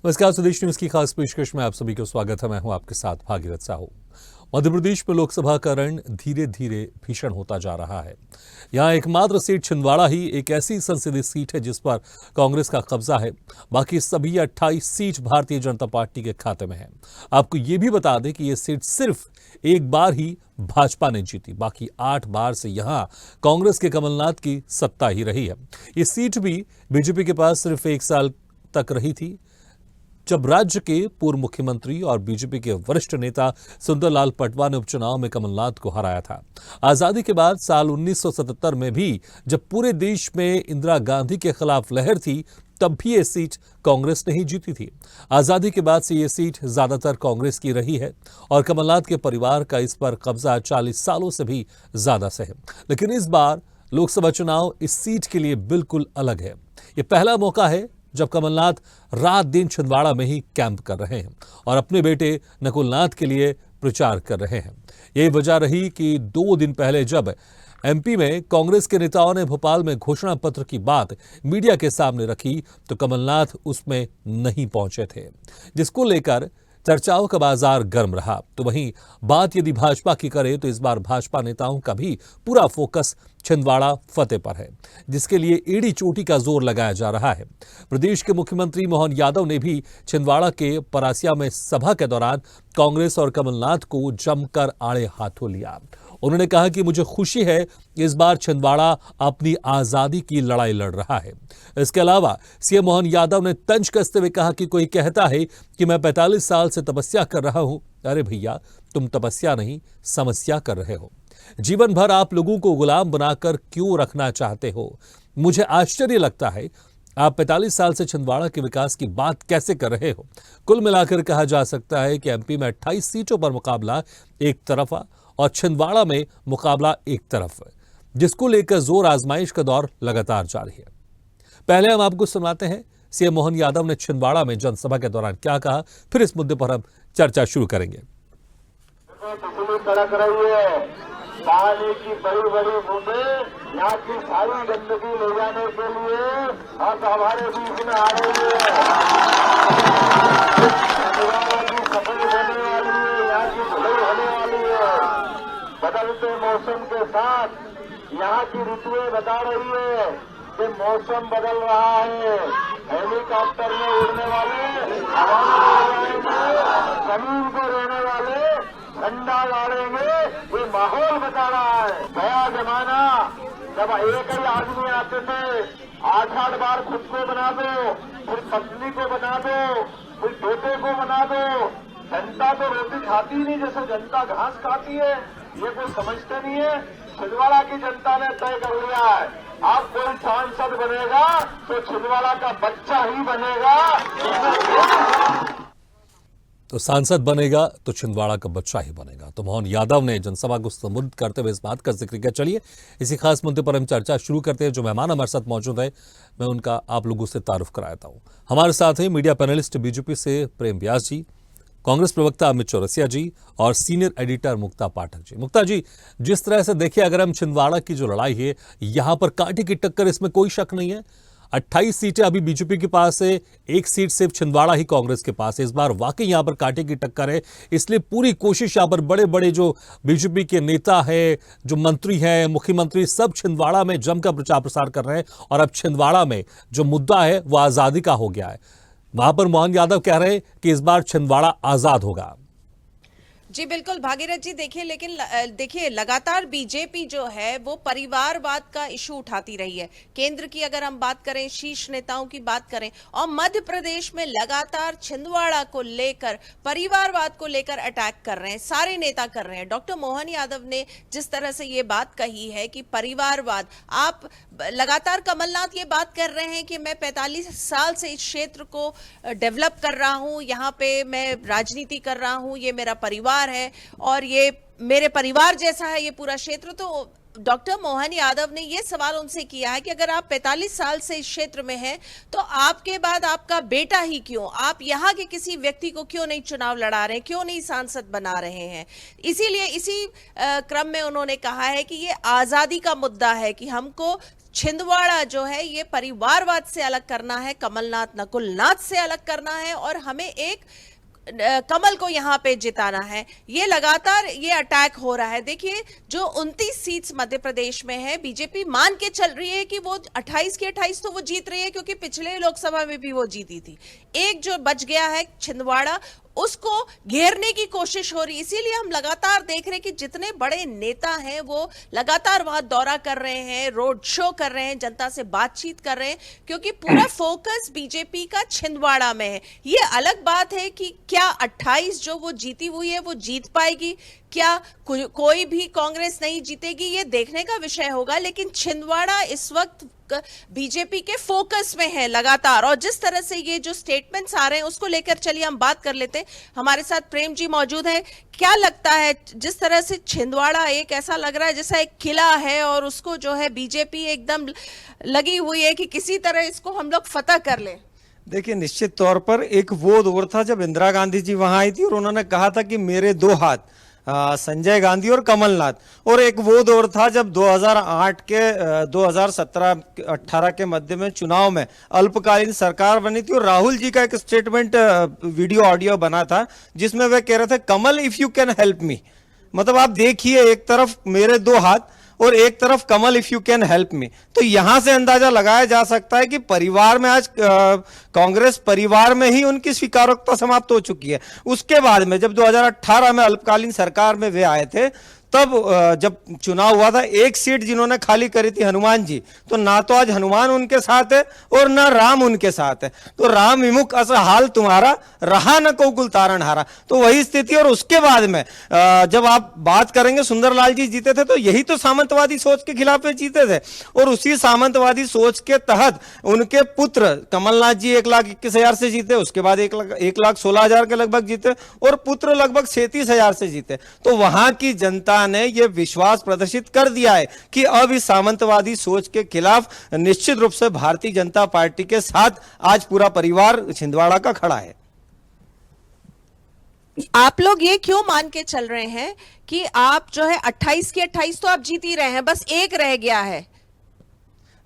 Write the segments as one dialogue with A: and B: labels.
A: नमस्कार, स्वदेश न्यूज की खास पेशकश में आप सभी को स्वागत है। मैं हूं आपके साथ भागीरथ साहू। मध्य प्रदेश में लोकसभा का रण धीरे धीरे भीषण होता जा रहा है। यहां एकमात्र सीट छिंदवाड़ा ही एक ऐसी संसदीय सीट है जिस पर कांग्रेस का कब्जा है। बाकी सभी 28 सीट भारतीय जनता पार्टी के खाते में है। आपको ये भी बता दें कि ये सीट सिर्फ एक बार ही भाजपा ने जीती, बाकी 8 बार से यहां कांग्रेस के कमलनाथ की सत्ता ही रही है। ये सीट भी बीजेपी के पास सिर्फ 1 साल तक रही थी, जब राज्य के पूर्व मुख्यमंत्री और बीजेपी के वरिष्ठ नेता सुंदरलाल पटवा ने उपचुनाव में कमलनाथ को हराया था। आजादी के बाद साल 1977 में भी जब पूरे देश में इंदिरा गांधी के खिलाफ लहर थी, तब भी ये सीट कांग्रेस ने ही जीती थी। आजादी के बाद से ये सीट ज्यादातर कांग्रेस की रही है और कमलनाथ के परिवार का इस पर कब्जा 40 सालों से भी ज्यादा से है। लेकिन इस बार लोकसभा चुनाव इस सीट के लिए बिल्कुल अलग है। ये पहला मौका है जब कमलनाथ रात दिन छिंदवाड़ा में ही कैंप कर रहे हैं और अपने बेटे नकुलनाथ के लिए प्रचार कर रहे हैं। यही वजह रही कि 2 दिन पहले जब एमपी में कांग्रेस के नेताओं ने भोपाल में घोषणा पत्र की बात मीडिया के सामने रखी तो कमलनाथ उसमें नहीं पहुंचे थे, जिसको लेकर चर्चाओं का बाजार गर्म रहा। तो वहीं बात यदि भाजपा की करें तो इस बार भाजपा नेताओं का भी पूरा फोकस छिंदवाड़ा फतेह पर है, जिसके लिए एड़ी चोटी का जोर लगाया जा रहा है। प्रदेश के मुख्यमंत्री मोहन यादव ने भी छिंदवाड़ा के परासिया में सभा के दौरान कांग्रेस और कमलनाथ को जमकर आड़े हाथों लिया। उन्होंने कहा कि मुझे खुशी है इस बार छिंदवाड़ा अपनी आजादी की लड़ाई लड़ रहा है। इसके अलावा सीएम मोहन यादव ने तंज कसते हुए कहा कि कोई कहता है कि मैं 45 साल से तपस्या कर रहा हूं। अरे भैया, तुम तपस्या नहीं समस्या कर रहे हो। जीवन भर आप लोगों को गुलाम बनाकर क्यों रखना चाहते हो? मुझे आश्चर्य लगता है आप 45 साल से छिंदवाड़ा के विकास की बात कैसे कर रहे हो। कुल मिलाकर कहा जा सकता है कि एमपी में 28 सीटों पर मुकाबला एक तरफा और छिंदवाड़ा में मुकाबला एक तरफ, जिसको लेकर जोर आजमाइश का दौर लगातार जारी है। पहले हम आपको सुनाते हैं सीएम मोहन यादव ने छिंदवाड़ा में जनसभा के दौरान क्या कहा, फिर इस मुद्दे पर हम चर्चा शुरू करेंगे।
B: पानी की बड़ी बड़ी बूंदें यहाँ की सारी गंदगी ले जाने के लिए अब हमारे बीच में आ रही है। की सफाई होने वाली है, यहाँ की धुलाई होने वाली है। बदलते मौसम के साथ यहाँ की ऋतुएं बता रही है कि मौसम बदल रहा है। हेलीकॉप्टर में उड़ने वाले हवा में जमीन पर रहने वाले ठंडा लाड़ेंगे, ये माहौल बता रहा है। नया जमाना जब एक ही आदमी आते थे, 8-8 बार खुद को बना दो, फिर पत्नी को बना दो, फिर बेटे को बना दो। जनता तो रोटी खाती नहीं जैसे जनता घास खाती है, ये कोई समझते नहीं है। छिंदवाड़ा की जनता ने तय कर लिया है, अब कोई सांसद बनेगा तो छिंदवाड़ा का बच्चा ही बनेगा।
A: तो सांसद बनेगा तो छिंदवाड़ा का बच्चा ही बनेगा। तो मोहन यादव ने जनसभा को संबोधित करते हुए इस बात का जिक्र किया। चलिए इसी खास मुद्दे पर हम चर्चा शुरू करते हैं। जो मेहमान हमारे साथ मौजूद है, मैं उनका आप लोगों से तारुफ कराता हूं। हमारे साथ हैं मीडिया पैनलिस्ट बीजेपी से प्रेम व्यास जी, कांग्रेस प्रवक्ता अमित चौरसिया जी और सीनियर एडिटर मुक्ता पाठक जी। मुक्ता जी, जिस तरह से देखिए, अगर हम छिंदवाड़ा की जो लड़ाई है, यहां पर कांटे की टक्कर, इसमें कोई शक नहीं है। 28 सीटें अभी बीजेपी के पास है, 1 सीट सिर्फ छिंदवाड़ा ही कांग्रेस के पास है। इस बार वाकई यहां पर कांटे की टक्कर है, इसलिए पूरी कोशिश यहां पर बड़े बड़े जो बीजेपी के नेता है, जो मंत्री हैं, मुख्यमंत्री, सब छिंदवाड़ा में जमकर प्रचार प्रसार कर रहे हैं। और अब छिंदवाड़ा में जो मुद्दा है वो आजादी का हो गया है। वहां पर मोहन यादव कह रहे हैं कि इस बार छिंदवाड़ा आजाद होगा।
C: जी बिल्कुल भागीरथ जी, देखिए लगातार बीजेपी जो है वो परिवारवाद का इशू उठाती रही है। केंद्र की अगर हम बात करें, शीर्ष नेताओं की बात करें, और मध्य प्रदेश में लगातार छिंदवाड़ा को लेकर, परिवारवाद को लेकर अटैक कर रहे हैं, सारे नेता कर रहे हैं। डॉक्टर मोहन यादव ने जिस तरह से ये बात कही है कि परिवारवाद, आप लगातार कमलनाथ ये बात कर रहे हैं कि मैं 45 साल से इस क्षेत्र को डेवलप कर रहा हूं, यहाँ पे मैं राजनीति कर रहा हूं, ये मेरा परिवार है और ये मेरे परिवार जैसा है ये पूरा क्षेत्र। तो डॉक्टर मोहन यादव ने यह सवाल उनसे किया है कि अगर आप 45 साल से इस क्षेत्र में हैं तो आपके बाद आपका बेटा ही क्यों, आप यहाँ के किसी व्यक्ति को क्यों नहीं चुनाव लड़ा रहे हैं, क्यों नहीं सांसद बना रहे हैं। इसीलिए इसी क्रम में उन्होंने कहा है कि ये आजादी का मुद्दा है कि हमको छिंदवाड़ा जो है ये परिवारवाद से अलग करना है, कमलनाथ नकुलनाथ से अलग करना है और हमें एक कमल को यहां पे जिताना है। ये लगातार ये अटैक हो रहा है। देखिए जो 29 सीट्स मध्य प्रदेश में है, बीजेपी मान के चल रही है कि वो 28 की 28 तो वो जीत रही है, क्योंकि पिछले लोकसभा में भी वो जीती थी। एक जो बच गया है छिंदवाड़ा, उसको घेरने की कोशिश हो रही। इसीलिए हम लगातार देख रहे हैं कि जितने बड़े नेता हैं वो लगातार वहां दौरा कर रहे हैं, रोड शो कर रहे हैं, जनता से बातचीत कर रहे हैं, क्योंकि पूरा फोकस बीजेपी का छिंदवाड़ा में है। ये अलग बात है कि क्या 28 जो वो जीती हुई है वो जीत पाएगी, क्या कोई भी कांग्रेस नहीं जीतेगी, ये देखने का विषय होगा। लेकिन छिंदवाड़ा इस वक्त बीजेपी के फोकस में है लगातार, और जिस तरह से ये जो स्टेटमेंट्स आ रहे हैं उसको लेकर चलिए हम बात कर लेते हैं। हमारे साथ प्रेम जी मौजूद है। क्या लगता है, जिस तरह से छिंदवाड़ा एक ऐसा लग रहा है जैसा एक किला है और उसको जो है बीजेपी एकदम लगी हुई है कि किसी तरह इसको हम लोग फतह कर लें?
D: देखिए, निश्चित तौर पर एक वो दौर था जब इंदिरा गांधी जी वहां आई थी और उन्होंने कहा था कि मेरे दो हाथ, संजय गांधी और कमलनाथ। और एक वो दौर था जब 2008 के 2017-18 के मध्य में चुनाव में अल्पकालीन सरकार बनी थी और राहुल जी का एक स्टेटमेंट वीडियो ऑडियो बना था जिसमें वे कह रहे थे Kamal if you can help me. मतलब आप देखिए, एक तरफ मेरे दो हाथ और एक तरफ Kamal if you can help me. तो यहां से अंदाजा लगाया जा सकता है कि परिवार में आज कांग्रेस परिवार में ही उनकी स्वीकारोक्ता समाप्त हो चुकी है। उसके बाद में जब 2018 में अल्पकालीन सरकार में वे आए थे, तब जब चुनाव हुआ था, एक सीट जिन्होंने खाली करी थी हनुमान जी, तो ना तो आज हनुमान उनके साथ है और ना राम उनके साथ है। तो राम विमुख असा हाल तुम्हारा, रहा न कोकुल तारण हारा। तो वही स्थिति। और उसके बाद में जब आप बात करेंगे, सुंदरलाल जी जीते थे तो यही तो सामंतवादी सोच के खिलाफ में जीते थे, और उसी सामंतवादी सोच के तहत उनके पुत्र कमलनाथ जी 1,21,000 से जीते, उसके बाद 1,16,000 के लगभग जीते, और पुत्र लगभग 37,000 से जीते। तो वहां की जनता ने यह विश्वास प्रदर्शित कर दिया है कि अब इस सामंतवादी सोच के खिलाफ निश्चित रूप से भारतीय जनता पार्टी के साथ आज पूरा परिवार छिंदवाड़ा का खड़ा है।
C: आप लोग ये क्यों मान के चल रहे हैं कि आप जो है 28 की 28 तो आप जीत ही रहे हैं, बस एक रह गया है?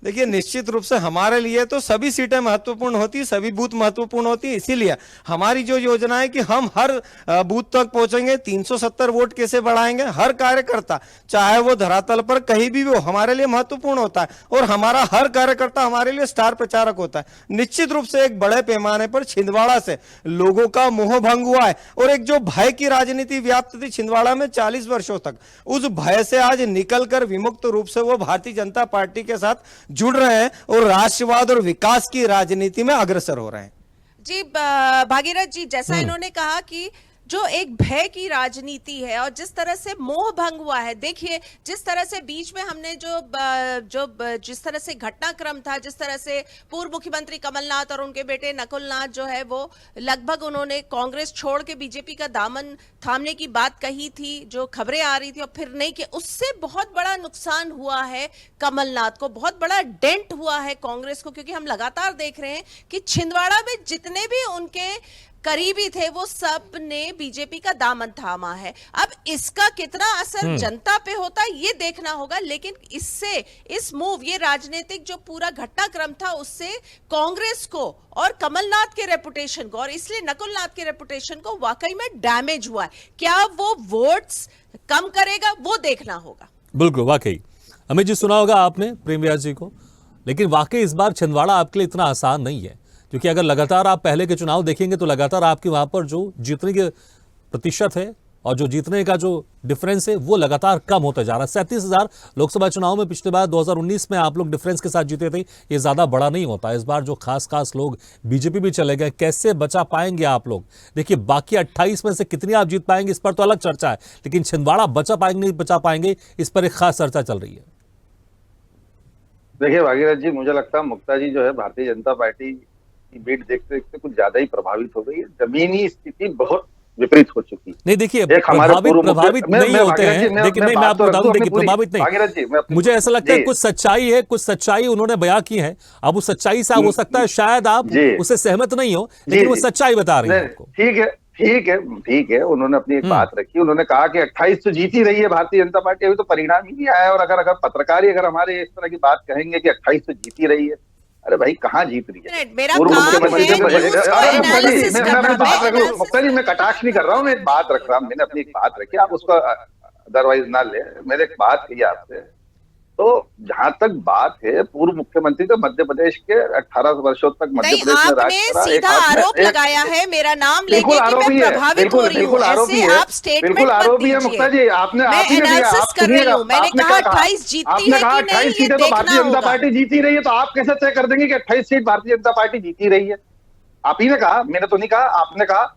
D: देखिए, निश्चित रूप से हमारे लिए तो सभी सीटें महत्वपूर्ण होती, सभी बूथ महत्वपूर्ण होती। इसीलिए हमारी जो योजना है कि हम हर बूथ तक पहुंचेंगे, 370 वोट कैसे बढ़ाएंगे, हर कार्यकर्ता चाहे वो धरातल पर कहीं भी हो हमारे लिए महत्वपूर्ण होता है, और हमारा हर कार्यकर्ता हमारे लिए स्टार प्रचारक होता है। निश्चित रूप से एक बड़े पैमाने पर छिंदवाड़ा से लोगों का मोह भंग हुआ है, और एक जो भय की राजनीति व्याप्त थी छिंदवाड़ा में 40 वर्षों तक, उस भय से आज निकलकर विमुक्त रूप से वो भारतीय जनता पार्टी के साथ जुड़ रहे हैं और राष्ट्रवाद और विकास की राजनीति में अग्रसर हो रहे हैं।
C: जी भागीरथ जी, जैसा इन्होंने कहा कि जो एक भय की राजनीति है और जिस तरह से मोह भंग हुआ है, देखिए जिस तरह से बीच में हमने जिस तरह से घटनाक्रम था, जिस तरह से पूर्व मुख्यमंत्री कमलनाथ और उनके बेटे नकुलनाथ जो है वो लगभग उन्होंने कांग्रेस छोड़ के बीजेपी का दामन थामने की बात कही थी, जो खबरें आ रही थी, और फिर नहीं कि उससे बहुत बड़ा नुकसान हुआ है कमलनाथ को, बहुत बड़ा डेंट हुआ है कांग्रेस को, क्योंकि हम लगातार देख रहे हैं कि छिंदवाड़ा में जितने भी उनके करीबी थे वो सब ने बीजेपी का दामन थामा है। अब इसका कितना असर जनता पे होता है ये देखना होगा, लेकिन इससे इस मूव, ये राजनीतिक जो पूरा घटनाक्रम था, उससे कांग्रेस को और कमलनाथ के रेपुटेशन को, और इसलिए नकुलनाथ के रेपुटेशन को वाकई में डैमेज हुआ है। क्या वो वोट्स कम करेगा, वो देखना होगा।
A: बिल्कुल, वाकई अमित जी, सुना होगा आपने प्रेम व्यास जी को, लेकिन वाकई इस बार छिंदवाड़ा आपके लिए इतना आसान नहीं है, क्योंकि अगर लगातार आप पहले के चुनाव देखेंगे तो लगातार आपके वहां पर जो जीतने के प्रतिशत है और जो जीतने का जो डिफरेंस है वो लगातार कम होता जा रहा है। 37,000 लोकसभा चुनाव में पिछले बार 2019 में आप लोग डिफरेंस के साथ जीते थे, ये ज्यादा बड़ा नहीं होता। इस बार जो खास लोग बीजेपी भी चले गए, कैसे बचा पाएंगे आप लोग? देखिए, बाकी 28 में से कितनी आप जीत पाएंगे इस पर तो अलग चर्चा है, लेकिन छिंदवाड़ा बचा पाएंगे नहीं बचा पाएंगे इस पर एक खास चर्चा चल रही है।
E: देखिए भागीरथ जी, मुझे लगता है मुक्ता जी जो है भारतीय जनता पार्टी की बीट देखते देखते कुछ ज्यादा ही प्रभावित हो गई है। जमीनी स्थिति बहुत विपरीत हो चुकी है।
A: नहीं, देखिए प्रभावित नहीं होते हैं, लेकिन नहीं, मैं आपको बता दूं, देखिए प्रभावित नहीं, मुझे ऐसा लगता है कुछ सच्चाई उन्होंने बयां की है। अब उस सच्चाई से हो सकता है शायद आप उससे सहमत नहीं हो, लेकिन वो सच्चाई बता रही है आपको।
E: ठीक है, ठीक है, उन्होंने अपनी एक बात रखी, उन्होंने कहा कि 28 तो जीत ही रही है भारतीय जनता पार्टी, अभी तो परिणाम ही नहीं आया। और अगर पत्रकार ही अगर हमारे इस तरह की बात कहेंगे कि 28 तो जीत ही रही है, अरे भाई कहाँ जीत रही है?
C: मेरा
E: पूर्व
C: काम
E: मुख्यमंत्री
C: है न्यूज़ को एनालिसिस
E: मैं
C: करना।
E: अपनी बात रख रहा हूँ
C: मैं
E: मुक्ता जी, मैं कटाक्ष नहीं कर रहा हूँ, मैं एक बात रख रहा हूँ, मैंने अपनी एक बात रखी, आप उसको अदरवाइज ना ले। मैंने एक बात कही आपसे, तो जहां तक बात है, पूर्व मुख्यमंत्री तो मध्य प्रदेश के 18 वर्षों तक मध्य
C: नहीं,
E: प्रदेश में राज
C: आपने
E: करा।
C: सीधा आरोप लगाया है मेरा नाम लेके
E: बिल्कुल
C: कि मैं
E: आरोपी है,
C: प्रभावित हो रही हूँ।
E: बिल्कुल आरोपी
C: ऐसे
E: है,
C: आप स्टेटमेंट
E: बिल्कुल
C: मत
E: आरोपी है
C: दीजिए।
E: मुक्ता जी। आपने
C: मैं
E: आप ही ने दिया,
C: एनालिसिस
E: आप
C: कर रही
E: सुनिएगा,
C: हूँ। मैंने
E: आपने
C: कहा
E: क्या कहा?
C: 28 जीतती
E: आपने
C: है
E: कहा
C: कि नहीं
E: 28
C: ये
E: सीटें तो
C: देखना
E: भारतीय जनता
C: होगा।
E: पार्टी जीती रही है, तो आप कैसे तय कर देंगे कि 28 सीट भारतीय जनता पार्टी जीती रही है? आप ही ने कहा, मैंने तो नहीं कहा, आपने कहा।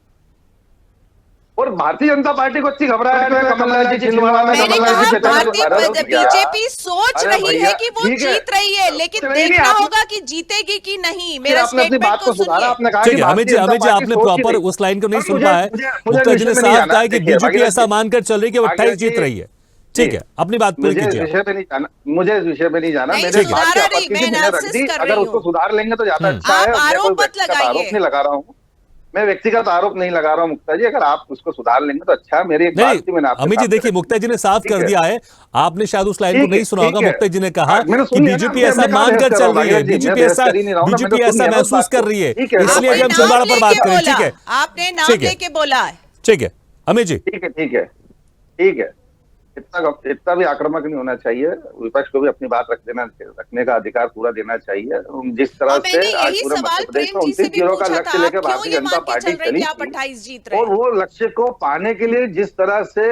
E: और भारतीय जनता पार्टी को इतनी घबराहट है कमलनाथ जी छिंदवाड़ा में,
C: मैंने
E: कमलनाथ जी
C: कहा
E: के
C: भारतीय बीजेपी सोच
E: अरे
C: रही
E: भैया,
C: है कि वो
E: ठीक है।
C: जीत रही है, लेकिन
E: नहीं, नहीं,
C: देखना
E: आप-
C: होगा कि जीतेगी कि नहीं।
E: फिर
C: मेरा
E: आपने अपनी
C: स्टेटमेंट
E: बात
C: को
E: को सुधारा,
C: सुनिए।
E: आपने कहा
A: ठीक
E: कि
A: है,
E: भारतीय जनता
A: अमित जी
E: पार्टी
A: आपने
E: सोच ही
A: प्रॉपर
E: नहीं।
A: उस लाइन को नहीं
E: अब
A: सुन
E: मुझे-
A: पाया है।
E: मुझे
A: मुक्ता जी ने
E: विषय में नहीं
A: साफ
E: जाना।
A: कहा है कि
E: देखिए,
A: बीजेपी
E: भागीरथ
A: ऐसा
E: जी-
A: मानकर चल रही है कि वो 28 जीत
E: भागीरथ
A: रही है। ठीक है, अपनी बात पूरी
E: मुझे इस
A: कीजिए।
E: विषय पे नहीं जाना, मुझे इस विषय में नहीं जाना।
C: नहीं,
E: मैंने इस बात की
C: सुधारा नहीं,
E: आपत्ति
C: मैं
E: थी, मैंने रख
C: एनालिसिस
E: दी।
C: कर
E: अगर
C: रही
E: उसको
C: हूँ।
E: सुधार लेंगे तो ज्यादा अच्छा
C: आप
E: है। मैं
C: आरोप
E: कोई
C: मत
E: व्यक्तिगत
C: लगाइए।
E: आरोप नहीं लगा रहा हूँ, मैं व्यक्तिगत आरोप नहीं लगा रहा हूँ मुक्ता जी। अगर आप उसको सुधार लेंगे तो अच्छा है। मेरी एक
A: नहीं
E: बात थी, मैंने आपसे
A: अमित जी
E: सामने
A: देखिए,
E: रखी।
A: मुक्ता जी ने साफ
E: ठीक
A: कर
E: है,
A: दिया है। आपने शायद उस लाइन को
E: ठीक है,
A: नहीं सुना होगा।
E: ठीक है।
A: मुक्ता जी ने कहा
E: मैंने
A: कि
E: सुन लिया ना,
A: बीजेपी
E: मैं
A: ऐसा
E: कहाँ
A: मानकर
E: बहस कर रहा
A: चल
E: हूँ
A: रही है,
E: भागीरथ जी, मैं
A: बीजेपी
E: बहस
A: ऐसा
E: कर ही नहीं रहा हूँ ना, मैंने
A: बीजेपी
E: सुन
A: ऐसा
E: लिया ना उस
A: महसूस
E: बात
A: कर
E: को।
A: रही है,
E: ठीक है,
A: इसलिए
C: आपने
A: अभी हम
C: नाम
A: छिंदवाड़ा पर बात
C: लेके
A: करें।
C: बोला।
A: ठीक है,
C: आपने नाम
A: ठीक है,
C: लेके बोला है।
A: ठीक है अमित जी।
E: ठीक है, ठीक है, ठीक है। इतना भी आक्रामक नहीं होना चाहिए। विपक्ष को भी अपनी बात रखने का अधिकार पूरा देना चाहिए। जिस तरह
C: और
E: से
C: मैंने
E: आज
C: यही
E: पूरे
C: सवाल
E: मध्य प्रदेश
C: प्रेम
E: में
C: जी से
E: 29
C: भी
E: जिलों का
C: पूछा
E: लक्ष्य
C: था।
E: लेकर
C: आप क्यों
E: भारतीय
C: ये
E: जनता
C: मान के
E: पार्टी
C: चल रहे हैं
E: चली
C: कि आप
E: थी,
C: 28 जीत रहे
E: और
C: हैं?
E: वो लक्ष्य को पाने के लिए जिस तरह से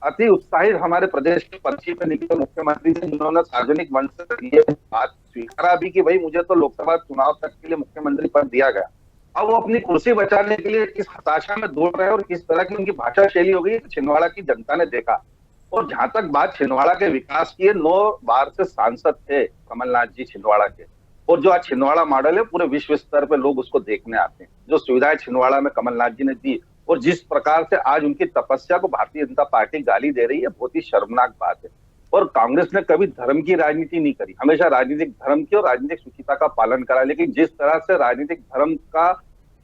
E: अति उत्साहित हमारे प्रदेश के पर्ची पे निकले मुख्यमंत्री ने, जिन्होंने सार्वजनिक मंच से ये बात स्वीकारा भी कि भाई मुझे तो लोकसभा चुनाव तक के लिए मुख्यमंत्री पद दिया गया, अब वो अपनी कुर्सी बचाने के लिए किस हताशा में दौड़ रहे हैं और किस तरह की उनकी भाषा शैली हो गई, छिंदवाड़ा की जनता ने देखा। और जहां तक बात छिंदवाड़ा के विकास की है, 9 बार से सांसद थे कमलनाथ जी छिंदवाड़ा के, और जो आज छिंदवाड़ा मॉडल है पूरे विश्व स्तर पे लोग उसको देखने आते हैं। जो सुविधाएं छिंदवाड़ा में कमलनाथ जी ने दी और जिस प्रकार से आज उनकी तपस्या को भारतीय जनता पार्टी गाली दे रही है, बहुत ही शर्मनाक बात है। और कांग्रेस ने कभी धर्म की राजनीति नहीं करी, हमेशा राजनीतिक धर्म की और राजनीतिक शुचिता का पालन करा। लेकिन जिस तरह से राजनीतिक धर्म का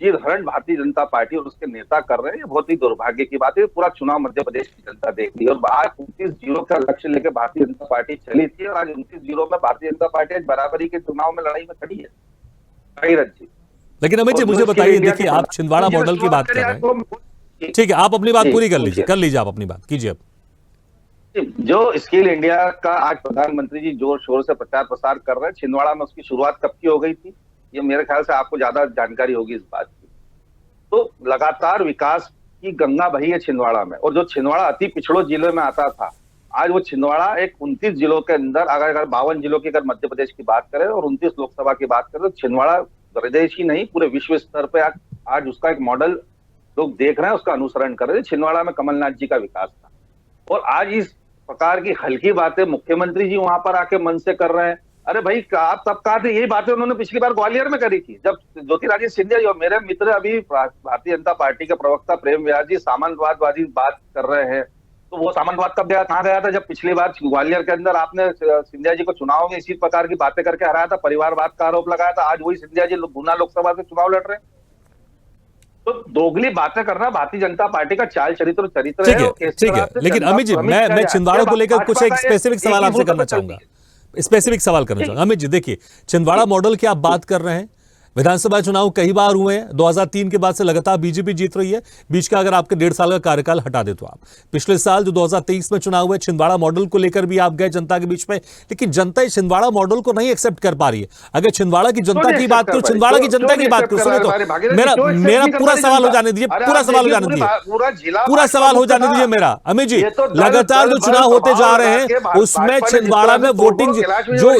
E: चीरहरण भारतीय जनता पार्टी और उसके नेता कर रहे हैं, ये बहुत ही दुर्भाग्य की बात है। पूरा चुनाव मध्य प्रदेश की जनता देख रही है। और आज 29 जिलों का लक्ष्य लेकर भारतीय जनता पार्टी चली थी, और आज 29 जिलों में भारतीय जनता पार्टी आज बराबरी के चुनाव में लड़ाई में खड़ी है। भागीरथ जी,
A: लेकिन अमित जी
E: और
A: मुझे
E: जो
A: बताइए,
E: इंडिया
A: देखिए
E: की
A: आप छिंदवाड़ा
E: मुझे
A: मॉडल की बात कर रहे हैं।
E: हैं।
A: ठीक है, आप अपनी बात
E: जी,
A: पूरी कर
E: पूछिए।
A: लीजिए, आप अपनी बात कीजिए अब।
E: जो स्किल इंडिया का आज प्रधानमंत्री जी जोर शोर से प्रचार प्रसार कर रहे हैं, छिंदवाड़ा में उसकी शुरुआत कब की हो गई थी, ये मेरे ख्याल से आपको ज्यादा जानकारी होगी इस बात की। तो लगातार विकास की गंगा बही है छिंदवाड़ा में, और जो छिंदवाड़ा अति पिछड़ों जिलों में आता था, आज वो छिंदवाड़ा एक 29 जिलों के अंदर, अगर 52 जिलों की अगर मध्य प्रदेश की बात करें और 29 लोकसभा की बात करें, तो छिंदवाड़ा प्रदेश ही नहीं पूरे विश्व स्तर पे आज उसका एक मॉडल लोग देख रहे हैं, उसका अनुसरण कर रहे हैं। छिंदवाड़ा में कमलनाथ जी का विकास था, और आज इस प्रकार की हल्की बातें मुख्यमंत्री जी वहां पर आके मन से कर रहे हैं। अरे भाई, आप तब कहा थे, यही बातें उन्होंने पिछली बार ग्वालियर में करी थी, जब ज्योतिरादित्य सिंधिया जो मेरे मित्र अभी भारतीय जनता पार्टी के प्रवक्ता प्रेम व्यास जी सामंतवादी बात कर रहे हैं, तो वो सामंतवाद कब गया, कहाँ गया था, जब पिछली बार ग्वालियर के अंदर आपने सिंधिया जी को चुनाव में इसी प्रकार की बातें करके हराया था, परिवारवाद का आरोप लगाया था। आज वही सिंधिया जी गुना लोकसभा से चुनाव लड़ रहे हैं। तो दोगली बातें करना भारतीय जनता पार्टी का चाल चरित्र
A: ठीक है, ठीक है। लेकिन अमित जी मैं छिंदवाड़ा को लेकर कुछ एक स्पेसिफिक सवाल आपसे करना चाहूंगा, अमित जी देखिए, छिंदवाड़ा मॉडल की आप बात कर रहे हैं, विधानसभा चुनाव कई बार हुए हैं, 2003 के बाद से लगातार बीजेपी जीत रही है। बीच का अगर आपके 1.5 साल का कार्यकाल हटा दे तो आप पिछले साल जो 2023 में चुनाव हुए, छिंदवाड़ा मॉडल को लेकर भी आप गए जनता के बीच में, लेकिन जनता इस छिंदवाड़ा मॉडल को नहीं एक्सेप्ट कर पा रही है। अगर छिंदवाड़ा की जनता की बात करो, छिंदवाड़ा की जनता की बात करो, सुनो तो मेरा पूरा सवाल हो जाने दीजिए, पूरा सवाल हो जाने दीजिए, पूरा सवाल हो जाने दीजिए मेरा। अमित जी, लगातार जो चुनाव होते जा रहे हैं उसमें छिंदवाड़ा में वोटिंग जो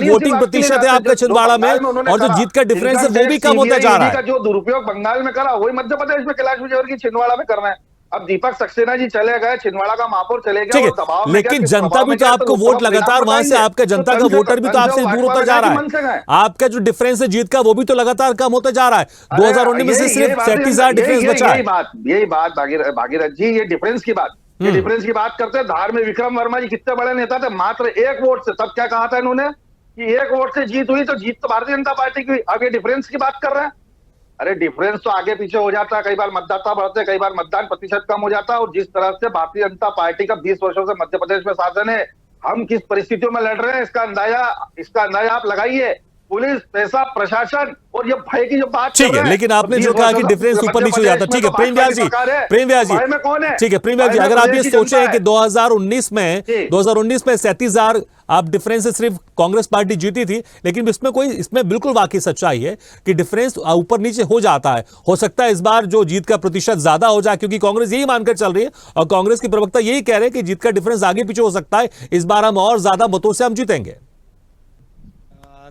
A: वोटिंग प्रतिशत है आपका छिंदवाड़ा में, और जो जीत का डिफरेंस है वो भी कम होता जा रहा है।
E: जो दुरुपयोग बंगाल में करा वही मध्य प्रदेश में कैलाश विजयवर्गीय छिंदवाड़ा में कर रहे हैं। अब दीपक सक्सेना जी चले गए, छिंदवाड़ा का महापौर चले गए,
A: ठीक है, लेकिन जनता भी तो आपको वोट लगातार वहां से, आपका जनता का वोटर भी तो आपसे दूर होता जा रहा है। आपका जो डिफरेंस है जीत का वो भी तो लगातार कम होता जा रहा है। 2019 में से सिर्फ 37,000 डिफरेंस बचा है।
E: यही बात भागीरथ जी, ये डिफरेंस की बात, ये डिफरेंस की बात करते हैं। धार में विक्रम वर्मा जी कितने बड़े नेता थे, मात्र 1 वोट से, तब क्या कहा था इन्होंने कि 1 वोट से जीत हुई, तो जीत तो भारतीय जनता पार्टी की हुई। अब ये डिफरेंस की बात कर रहे हैं। अरे डिफरेंस तो आगे पीछे हो जाता है, कई बार मतदाता बढ़ते, कई बार मतदान प्रतिशत कम हो जाता है। और जिस तरह से भारतीय जनता पार्टी का 20 वर्षों से मध्य प्रदेश में शासन है, हम किस परिस्थितियों में लड़ रहे हैं इसका अंदाजा आप लगाइए। पुलिस, पैसा, प्रशासन और ये भय की जो बात
A: ठीक है, लेकिन आपने जो कहा कि डिफरेंस ऊपर नीचे हो जाता, ठीक है प्रेम व्यास जी, ठीक है प्रेम व्यास जी, अगर आप ये सोचे कि 2019 में 37,000 आप डिफरेंस से सिर्फ कांग्रेस पार्टी जीती थी, लेकिन इसमें बिल्कुल वाकई सच्चाई है कि डिफरेंस ऊपर नीचे हो जाता है। हो सकता है इस बार जो जीत का प्रतिशत ज्यादा हो जाए, क्योंकि कांग्रेस यही मानकर चल रही है और कांग्रेस के प्रवक्ता यही कह रहे हैं कि जीत का डिफरेंस आगे पीछे हो सकता है, इस बार हम और ज्यादा मतों से हम जीतेंगे।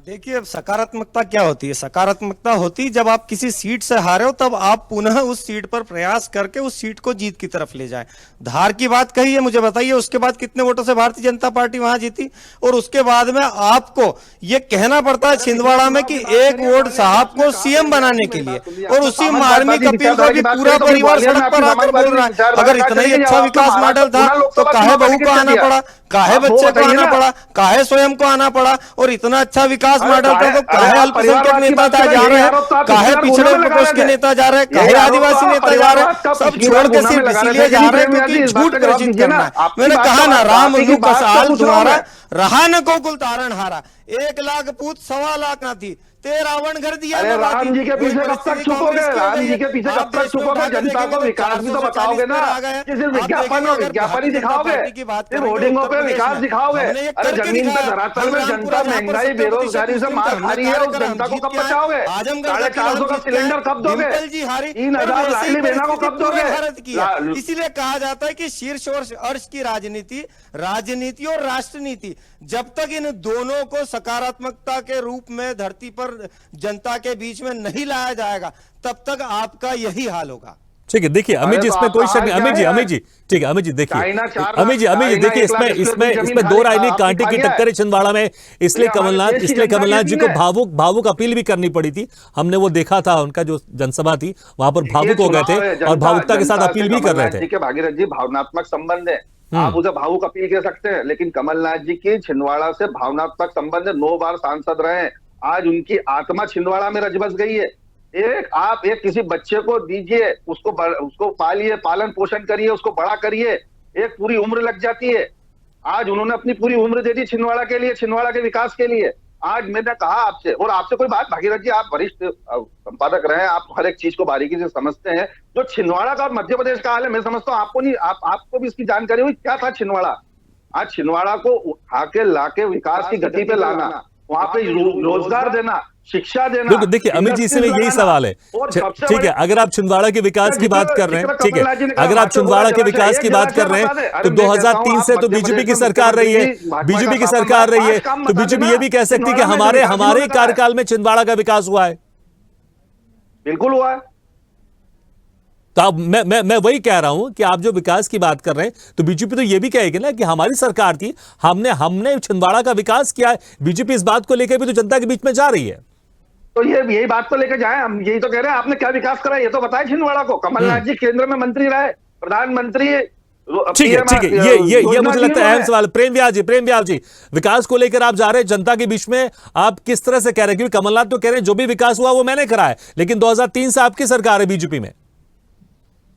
D: देखिए, सकारात्मकता क्या होती है? सकारात्मकता होती जब आप किसी सीट से हारे हो, तब आप पुनः उस सीट पर प्रयास करके उस सीट को जीत की तरफ ले जाएं। धार की बात कही है, मुझे बताइए उसके बाद कितने वोटों से भारतीय जनता पार्टी वहां जीती? और उसके बाद में आपको ये कहना पड़ता है छिंदवाड़ा में कि एक वोट साहब को सीएम बनाने के लिए, और उसी मार्मिक अपील को भी पूरा परिवार सड़क पर आकर बोल रहा है। अगर इतना ही अच्छा विकास मॉडल था तो काहे बहू को आना पड़ा, काहे बच्चे को आना पड़ा, काहे स्वयं को आना पड़ा? और इतना अच्छा विकास मॉडल था तो काहे अल्पसंख्यक नेता जा रहे हैं, काहे पिछड़े प्रकोष्ठ के नेता जा रहे हैं, काहे आदिवासी नेता जा रहे हैं? सब छोड़ के सिर्फ इसीलिए जा रहे हैं क्योंकि झूठ प्रचित करना है। मैंने कहा ना, राम लू कसाल तुम्हारा रहा न गोकुल तारण हारा। 1 लाख पूत 1.25 लाख ना थी, ते रावण घर दिया।
E: अरे राम जी के पीछे कब तक छुपोगे? राम जी के पीछे कब तक छुपोगे? जनता को विकास भी तो बताओगे ना, कि सिर्फ विज्ञापन और विज्ञापन ही दिखाओगे, सिर्फ होर्डिंगों पे विकास दिखाओगे। अरे जमीन पे धरातल में जनता महंगाई बेरोजगारी से मार खा रही है, उस जनता को कब बचाओगे? 450 का सिलेंडर कब दोगे? 3,000 लाडली बहना को कब दोगे?
D: इसीलिए कहा जाता है कि शीर्ष और अर्श की राजनीति और राष्ट्रनीति, जब तक इन दोनों को सकारात्मकता के रूप में धरती पर जनता के बीच में नहीं लाया जाएगा, तब तक आपका यही हाल होगा।
A: ठीक है, देखिए अमित जी, इसमें कोई शक नहीं। अमित जी ठीक है, अमित जी देखिए, अमित जी देखिए, इसमें दो राय नहीं, कांटे की टक्कर है छिंदवाड़ा में। इसलिए कमलनाथ जी को भावुक अपील भी करनी पड़ी थी। हमने वो देखा था, उनका जो जनसभा थी वहां पर भावुक हो गए थे और भावुकता के साथ अपील भी कर रहे थे।
E: भागीरथ जी, भावनात्मक संबंध है, आप उसे भावुक अपील कह सकते हैं, लेकिन कमलनाथ जी की छिंदवाड़ा से भावनात्मक संबंध है। 9 बार सांसद रहे, आज उनकी आत्मा छिंदवाड़ा में रच बस गई है। आप किसी बच्चे को दीजिए, उसको पालिए, पालन पोषण करिए, उसको बड़ा करिए, एक पूरी उम्र लग जाती है। आज उन्होंने अपनी पूरी उम्र दे दी छिंदवाड़ा के लिए, छिंदवाड़ा के विकास के लिए। आज मैंने कहा आपसे, और आपसे कोई बात, भागीरथ जी आप वरिष्ठ संपादक रहे हैं, आप हर एक चीज को बारीकी से समझते हैं। जो छिंदवाड़ा का और मध्य प्रदेश का हाल है, मैं समझता हूँ आपको नहीं, आपको भी इसकी जानकारी हुई। क्या था छिंदवाड़ा? आज छिंदवाड़ा को उठा के लाके विकास की गति पे लाना, वहां पे रोजगार देना, शिक्षा देना।
A: देखिए अमित जी, इसमें यही सवाल है। ठीक है, अगर आप छिंदवाड़ा के विकास की बात कर रहे हैं, ठीक है, अगर आप छिंदवाड़ा के विकास की बात कर रहे हैं तो 2003 से तो बीजेपी की सरकार रही है, तो बीजेपी ये भी कह सकती है कि हमारे कार्यकाल में छिंदवाड़ा का विकास हुआ है।
E: बिल्कुल हुआ है।
A: तो अब मैं वही कह रहा हूं कि आप जो विकास की बात कर रहे हैं, तो बीजेपी तो ये भी कहेगी ना कि हमारी सरकार थी, हमने छिंदवाड़ा का विकास किया है। बीजेपी इस बात को लेकर भी तो जनता के बीच में जा रही है।
E: तो यही बात तो लेकर जाए, हम यही तो कह रहे हैं, आपने क्या विकास करा ये तो बताए छिंदवाड़ा को। कमलनाथ जी केंद्र में मंत्री रहे, प्रधानमंत्री।
A: ठीक है, ये मुझे लगता है अहम सवाल। प्रेम व्यास जी, विकास को लेकर आप जा रहे हैं जनता के बीच में, आप किस तरह से कह रहे हैं? क्योंकि कमलनाथ तो कह रहे हैं जो भी विकास हुआ वो मैंने करा है, लेकिन 2003 से आपकी सरकार है बीजेपी में।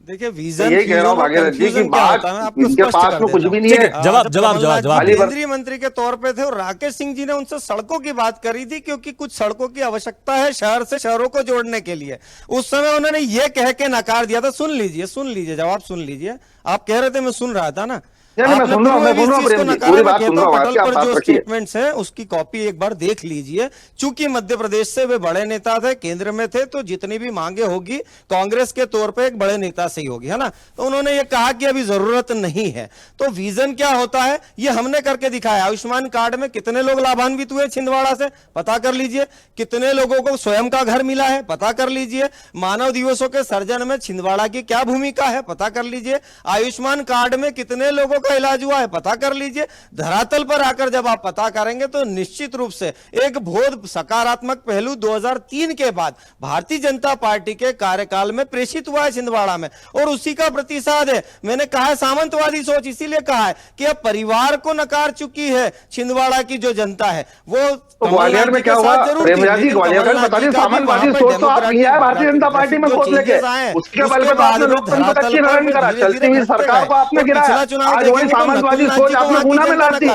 D: देखिए, विजन
E: ये कह रहा हूं भागीरथ जी की बात, इनके पास में कुछ भी नहीं है।
A: जवाब
D: केंद्रीय मंत्री के तौर पे थे और राकेश सिंह जी ने उनसे सड़कों की बात करी थी, क्योंकि कुछ सड़कों की आवश्यकता है शहर से शहरों को जोड़ने के लिए। उस समय उन्होंने ये कह के नकार दिया था। सुन लीजिए, जवाब सुन लीजिए। आप कह रहे थे, मैं सुन रहा था ना।
E: मैं सुन रहा हूं,
D: जो स्टेटमेंट्स हैं उसकी कॉपी एक बार देख लीजिए। चूंकि मध्य प्रदेश से वे बड़े नेता थे, केंद्र में थे, तो जितनी भी मांगे होगी कांग्रेस के तौर पे एक बड़े नेता से ही होगी, है ना। तो उन्होंने ये कहा कि अभी जरूरत नहीं है। तो विजन क्या होता है ये हमने करके दिखाया। आयुष्मान कार्ड में कितने लोग लाभान्वित हुए छिंदवाड़ा से, पता कर लीजिए। कितने लोगों को स्वयं का घर मिला है, पता कर लीजिए। मानव दिवसों के सर्जन में छिंदवाड़ा की क्या भूमिका है, पता कर लीजिए। आयुष्मान कार्ड में कितने लोगों का इलाज हुआ है, पता कर लीजिए। धरातल पर आकर जब आप पता करेंगे तो निश्चित रूप से एक बहुत सकारात्मक पहलू 2003 के बाद भारतीय जनता पार्टी के कार्यकाल में प्रेषित हुआ है छिंदवाड़ा में, और उसी का प्रतिसाद है। मैंने कहा है सामंतवादी सोच इसीलिए कहा है कि अब परिवार को नकार चुकी है छिंदवाड़ा की जो जनता है वो
E: ग्वालियर में क्या हुआ प्रेमराज जी, ग्वालियर का बता दी सामंतवादी सोच तो आप नहीं आए भारतीय जनता पार्टी में सोच लेके, उसके बल पे आपने लोकतंत्र का अच्छी लड़ाई करा, चलती हुई सरकार को आपने गिराया, आज वही सामंतवादी सोच आपने गुना में ला दी।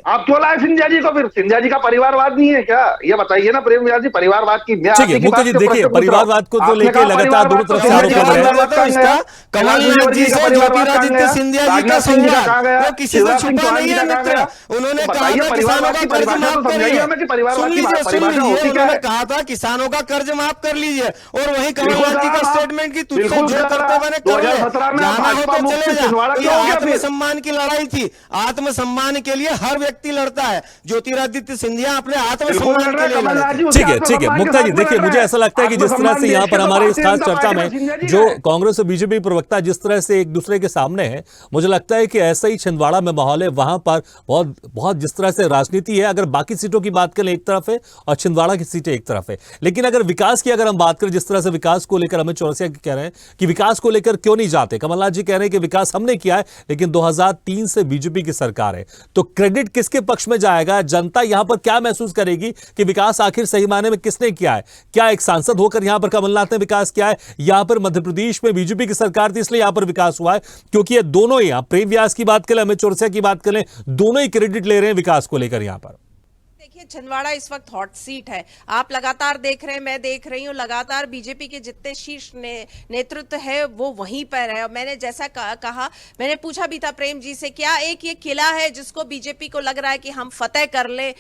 E: आप क्यों लाए सिंधिया जी को? फिर सिंधिया जी का परिवारवाद नहीं है क्या? ये बताइए ना प्रेमराज जी, परिवारवाद की
A: ठीक है मुक्ता जी, देखिए परिवारवाद को तो लेकर लगातार दोनों तरफ से आरोप लग रहे हैं।
D: कमलनाथ जी से ज्योतिरादित्य सिंधिया जी का संवाद वो किसी से छुपा नहीं है मित्र। उन्होंने कहा था किसानों का कर्ज माफ करिए, सुन लीजिए, उन्होंने कहा था किसानों का कर्ज माफ कर लीजिए, और वही कमलनाथ जी का स्टेटमेंट की तुझसे जो कर्तव्य ने कर ले, जाना हो तो चले जा। ये आत्मसम्मान की लड़ाई थी, आत्मसम्मान के लिए हर व्यक्ति लड़ता है, ज्योतिरादित्य सिंधिया अपने आत्मसम्मान के लिए लड़े।
A: ठीक है मुक्ता जी, देखिए मुझे ऐसा लगता है कि जिस तरह से यहाँ पर हमारे इस खास चर्चा में जो कांग्रेस और बीजेपी प्रवक्ता जिस तरह से एक दूसरे के सामने है, मुझे लगता है कि ऐसा ही छिंदवाड़ा में माहौल है। वहां पर बहुत जिस तरह से राजनीति है, अगर बाकी सीटों की बात करें एक तरफ है और छिंदवाड़ा की सीटें एक तरफ है, लेकिन अगर विकास की अगर हम बात करें, जिस तरह से विकास को लेकर अमित चौरसिया कह रहे हैं कि विकास को लेकर क्यों नहीं जाते, कमलनाथ जी कह रहे हैं कि विकास हमने किया है, लेकिन 2003 से बीजेपी की सरकार है, तो क्रेडिट किसके पक्ष में जाएगा? जनता यहां पर क्या महसूस करेगी कि विकास आखिर सही मायने में किसने किया है? क्या एक सांसद होकर यहां पर कमलनाथ ने विकास किया है? यहां पर मध्य प्रदेश में बीजेपी की सरकार थी इसलिए यहां पर विकास हुआ है? क्योंकि ये दोनों ही, प्रेम व्यास की बात करें, अमित चौरसिया की बात करें, दोनों ही क्रेडिट ले रहे हैं विकास को लेकर यहां पर।
C: देखिए छिंदवाड़ा इस वक्त हॉट सीट है, आप लगातार देख रहे हैं, मैं देख रही हूँ, लगातार बीजेपी के जितने शीर्ष नेतृत्व है वो वहीं पर है। और मैंने जैसा कहा, मैंने पूछा भी था प्रेम जी से, क्या एक ये किला है जिसको बीजेपी को लग रहा है कि हम फतेह कर ले,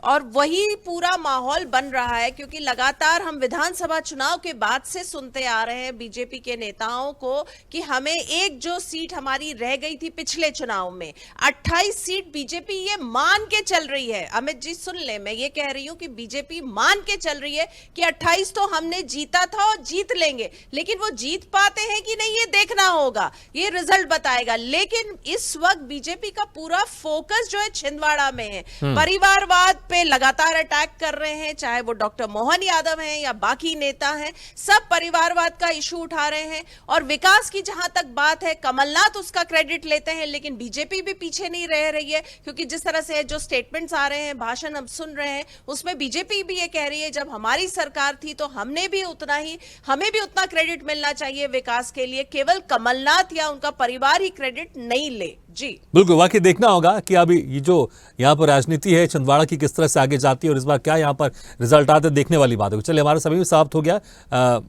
C: और वही पूरा माहौल बन रहा है, क्योंकि लगातार हम विधानसभा चुनाव के बाद से सुनते आ रहे हैं बीजेपी के नेताओं को कि हमें एक जो सीट हमारी रह गई थी पिछले चुनाव में 28 सीट बीजेपी ये मान के चल रही है। अमित जी सुन ले, मैं ये कह रही हूं कि बीजेपी मान के चल रही है कि 28 तो हमने जीता था और जीत लेंगे, लेकिन वो जीत पाते हैं कि नहीं ये देखना होगा, ये रिजल्ट बताएगा। लेकिन इस वक्त बीजेपी का पूरा फोकस जो है छिंदवाड़ा में है, परिवारवाद पे लगातार अटैक कर रहे हैं, चाहे वो डॉक्टर मोहन यादव हैं या बाकी नेता हैं, सब परिवारवाद का इशू उठा रहे हैं। और विकास की जहां तक बात है, कमलनाथ उसका क्रेडिट लेते हैं, लेकिन बीजेपी भी पीछे नहीं रह रही है, क्योंकि जिस तरह से जो स्टेटमेंट्स आ रहे हैं, भाषण हम सुन रहे हैं, उसमें बीजेपी भी ये कह रही है जब हमारी सरकार थी तो हमें भी उतना क्रेडिट मिलना चाहिए विकास के लिए, केवल कमलनाथ या उनका परिवार ही क्रेडिट नहीं ले। जी
A: बिल्कुल, वाकई देखना होगा कि अभी ये जो यहाँ पर राजनीति है छिंदवाड़ा की किस तरह से आगे जाती है और इस बार क्या यहाँ पर रिजल्ट आते देखने वाली बात है। चलिए हमारा समय भी समाप्त हो गया,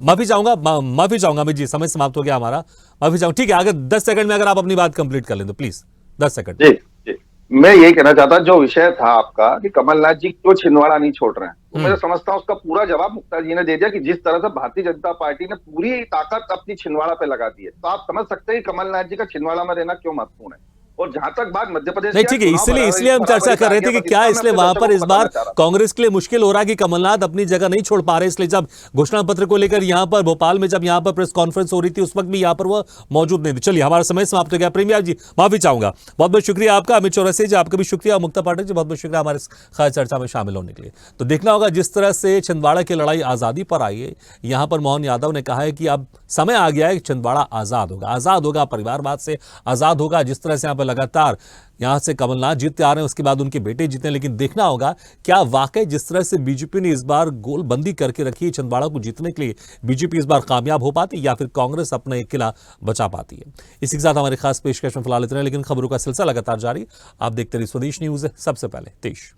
A: माफी चाहूंगा अमित जी, समय समाप्त हो गया हमारा, माफी चाहूंगा। ठीक है, अगर 10 सेकंड में अगर आप अपनी बात कंप्लीट कर लें तो प्लीज 10 सेकंड।
E: जी मैं यही कहना चाहता, जो विषय था आपका कि कमलनाथ जी क्यों छिंदवाड़ा नहीं छोड़ रहे हैं, तो मैं समझता हूं उसका पूरा जवाब मुक्ता जी ने दे दिया कि जिस तरह से भारतीय जनता पार्टी ने पूरी ताकत अपनी छिंदवाड़ा पे लगा दी है, तो आप समझ सकते हैं कि कमलनाथ जी का छिंदवाड़ा में रहना क्यों महत्वपूर्ण है। और जहां तक बात मध्य प्रदेश,
A: नहीं ठीक है, इसलिए हम चर्चा कर रहे थे कि क्या इसलिए वहां पर इस बार कांग्रेस के लिए मुश्किल हो रहा है कि कमलनाथ अपनी जगह नहीं छोड़ पा रहे, इसलिए जब घोषणा पत्र को लेकर यहां पर भोपाल में जब यहां पर प्रेस कॉन्फ्रेंस हो रही थी उस वक्त भी यहां पर वो मौजूद नहीं थे। चलिए हमारा समय समाप्त हो गया। प्रेम व्यास जी माफी चाहूंगा, बहुत बहुत शुक्रिया आपका। अमित चौरसिया जी आपका भी शुक्रिया, मुक्ता पाठक जी बहुत बहुत शुक्रिया हमारे खास चर्चा में शामिल होने के लिए। तो देखना होगा जिस तरह से छिंदवाड़ा की लड़ाई आजादी पर आई है, यहां पर मोहन यादव ने कहा है कि अब समय आ गया है कि छिंदवाड़ा आजाद होगा, परिवारवाद से आजाद होगा। जिस तरह से यहां पर लगातार यहां से कमलनाथ जीतते आ रहे हैं, उसके बाद उनके बेटे जीते, लेकिन देखना होगा क्या वाकई जिस तरह से बीजेपी ने इस बार गोलबंदी करके रखी है छिंदवाड़ा को जीतने के लिए, बीजेपी इस बार कामयाब हो पाती या फिर कांग्रेस अपना एक किला बचा पाती है। इसी के साथ हमारे खास पेशकश में फिलहाल इतना, लेकिन खबरों का सिलसिला लगातार जारी। आप देखते रहिए स्वदेश न्यूज, सबसे पहले देश।